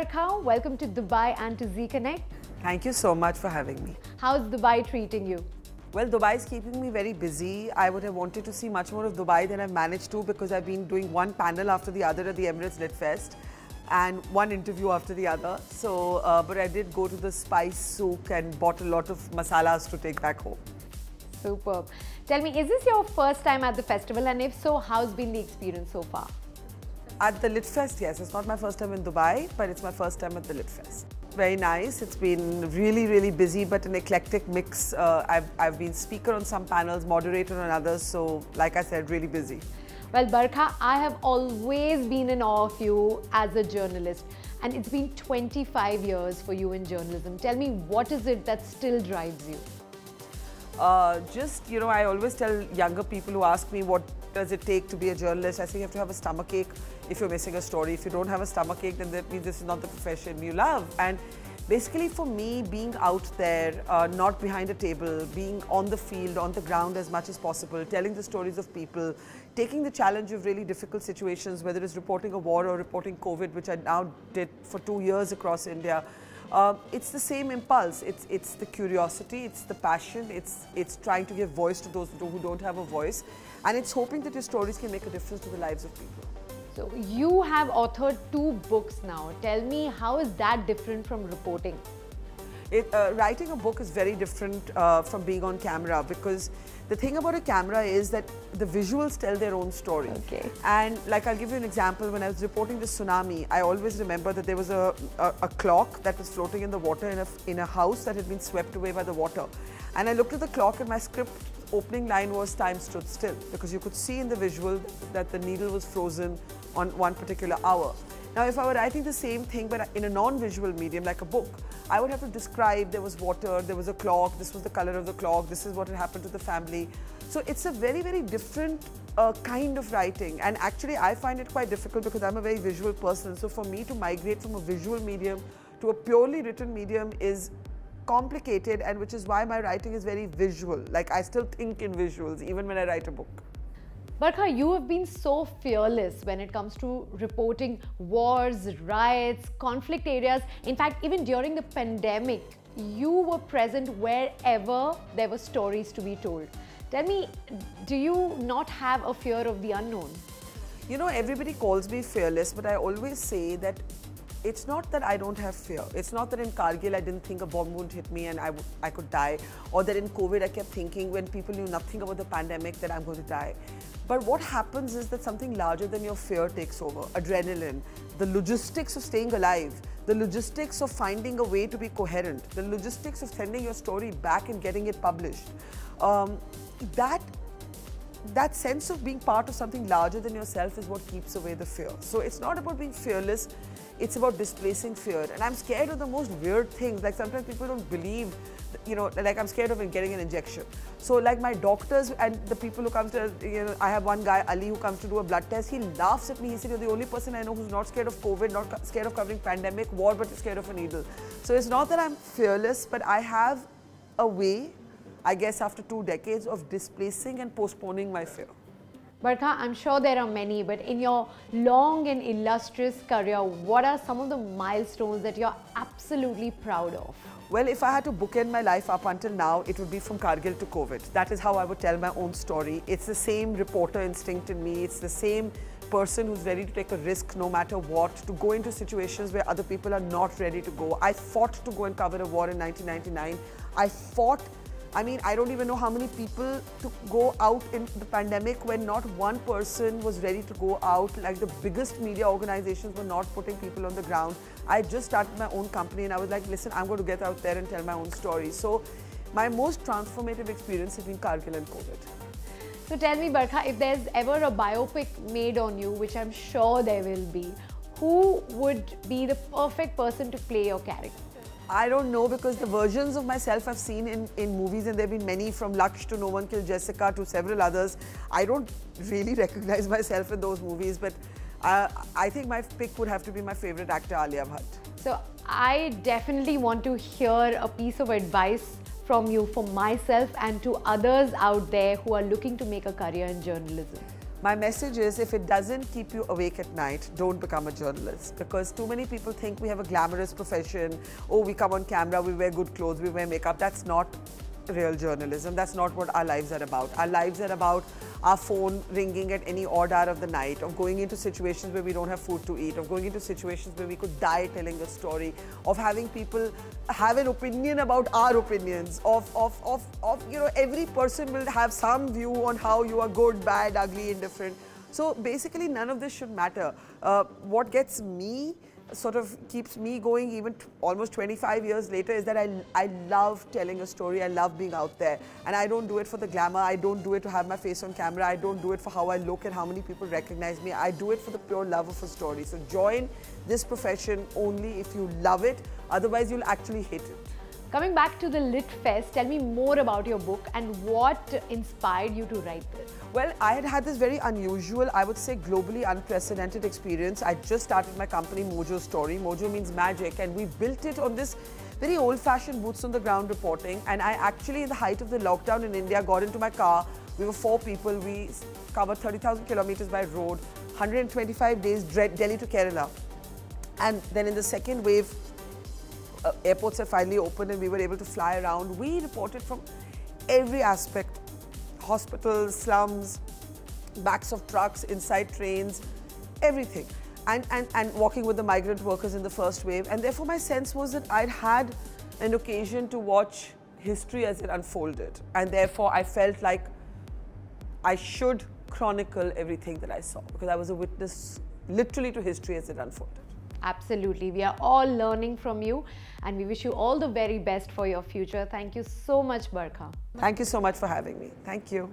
Barkha, welcome to Dubai and to Z Connect. Thank you so much for having me. How's Dubai treating you? Well, Dubai is keeping me very busy. I would have wanted to see much more of Dubai than I've managed to, because I've been doing one panel after the other at the Emirates Lit Fest and one interview after the other. So, but I did go to the spice souk and bought a lot of masalas to take back home. Superb. Tell me, is this your first time at the festival, and if so, how's been the experience so far? At the Lit Fest, yes. It's not my first time in Dubai, but it's my first time at the Lit Fest. Very nice. It's been really, really busy, but an eclectic mix. I've been speaker on some panels, moderator on others. So, like I said, really busy. Well, Barkha, I have always been in awe of you as a journalist. And it's been 25 years for you in journalism. Tell me, what is it that still drives you? I always tell younger people who ask me, what does it take to be a journalist? I say you have to have a stomachache if you're missing a story. If you don't have a stomachache, then that means this is not the profession you love. And basically for me, being out there, not behind a table, being on the field, on the ground as much as possible, telling the stories of people, taking the challenge of really difficult situations, whether it's reporting a war or reporting COVID, which I now did for 2 years across India. It's the same impulse. It's the curiosity, it's the passion, it's trying to give voice to those who don't have a voice, and it's hoping that your stories can make a difference to the lives of people. So you have authored 2 books now. Tell me, how is that different from reporting? Writing a book is very different from being on camera, because the thing about a camera is that the visuals tell their own story. Okay. And like, I'll give you an example. When I was reporting the tsunami, I always remember that there was a clock that was floating in the water in a house that had been swept away by the water. And I looked at the clock, and my script opening line was "Time stood still," because you could see in the visual that the needle was frozen on one particular hour. Now, if I were writing the same thing but in a non-visual medium like a book, I would have to describe there was water, there was a clock, this was the color of the clock, this is what had happened to the family. So it's a very, very different kind of writing, and actually I find it quite difficult because I'm a very visual person. So for me to migrate from a visual medium to a purely written medium is complicated, and which is why my writing is very visual. Like, I still think in visuals even when I write a book. Barkha, you have been so fearless when it comes to reporting wars, riots, conflict areas. In fact, even during the pandemic, you were present wherever there were stories to be told. Tell me, do you not have a fear of the unknown? You know, everybody calls me fearless, but I always say that it's not that I don't have fear. It's not that in Kargil I didn't think a bomb would hit me and I could die, or that in COVID I kept thinking, when people knew nothing about the pandemic, that I'm going to die. But what happens is that something larger than your fear takes over. Adrenaline, the logistics of staying alive, the logistics of finding a way to be coherent, the logistics of sending your story back and getting it published. That sense of being part of something larger than yourself is what keeps away the fear. So it's not about being fearless, it's about displacing fear. And I'm scared of the most weird things. Like, sometimes people don't believe, like, I'm scared of getting an injection. So like, my doctors and the people who come to, I have one guy, Ali, who comes to do a blood test. He laughs at me. He said, "You're the only person I know who's not scared of COVID, not scared of covering pandemic, war, but scared of a needle." So it's not that I'm fearless, but I have a way, I guess, after 2 decades, of displacing and postponing my fear. Barkha, I'm sure there are many, but in your long and illustrious career, what are some of the milestones that you're absolutely proud of? Well, if I had to bookend my life up until now, it would be from Kargil to COVID. That is how I would tell my own story. It's the same reporter instinct in me. It's the same person who's ready to take a risk no matter what, to go into situations where other people are not ready to go. I fought to go and cover a war in 1999. I don't even know how many people to go out in the pandemic when not one person was ready to go out. Like, the biggest media organizations were not putting people on the ground. I just started my own company and I was like, listen, I'm going to get out there and tell my own story. So my most transformative experience has been Kargil and COVID. So tell me, Barkha, if there's ever a biopic made on you, which I'm sure there will be, who would be the perfect person to play your character? I don't know, because the versions of myself I've seen in movies, and there have been many, from Laksh to No One Killed Jessica to several others. I don't really recognize myself in those movies, but I think my pick would have to be my favorite actor, Alia Bhatt. So I definitely want to hear a piece of advice from you for myself and to others out there who are looking to make a career in journalism. My message is, if it doesn't keep you awake at night, don't become a journalist. Because too many people think we have a glamorous profession. Oh, we come on camera, we wear good clothes, we wear makeup. That's not real journalism. That's not what our lives are about. Our lives are about our phone ringing at any odd hour of the night, of going into situations where we don't have food to eat, of going into situations where we could die telling a story, of having people have an opinion about our opinions, of you know, every person will have some view on how you are good, bad, ugly, indifferent. So basically none of this should matter. What gets me, sort of keeps me going even almost 25 years later, is that I love telling a story. I love being out there, and I don't do it for the glamour. I don't do it to have my face on camera. I don't do it for how I look and how many people recognize me. I do it for the pure love of a story. So join this profession only if you love it, otherwise you'll actually hate it. Coming back to the Lit Fest, tell me more about your book and what inspired you to write this. Well, I had this very unusual, I would say globally unprecedented experience. I just started my company, Mojo Story. Mojo means magic, and we built it on this very old-fashioned boots on the ground reporting. And I actually, in the height of the lockdown in India, got into my car. We were 4 people. We covered 30,000 kilometers by road, 125 days, Delhi to Kerala. And then in the second wave, airports had finally opened and we were able to fly around. We reported from every aspect: hospitals, slums, backs of trucks, inside trains, everything. And walking with the migrant workers in the first wave. And therefore my sense was that I'd had an occasion to watch history as it unfolded. And therefore I felt like I should chronicle everything that I saw, because I was a witness literally to history as it unfolded. Absolutely. We are all learning from you, and we wish you all the very best for your future. Thank you so much, Barkha. Thank you so much for having me. Thank you.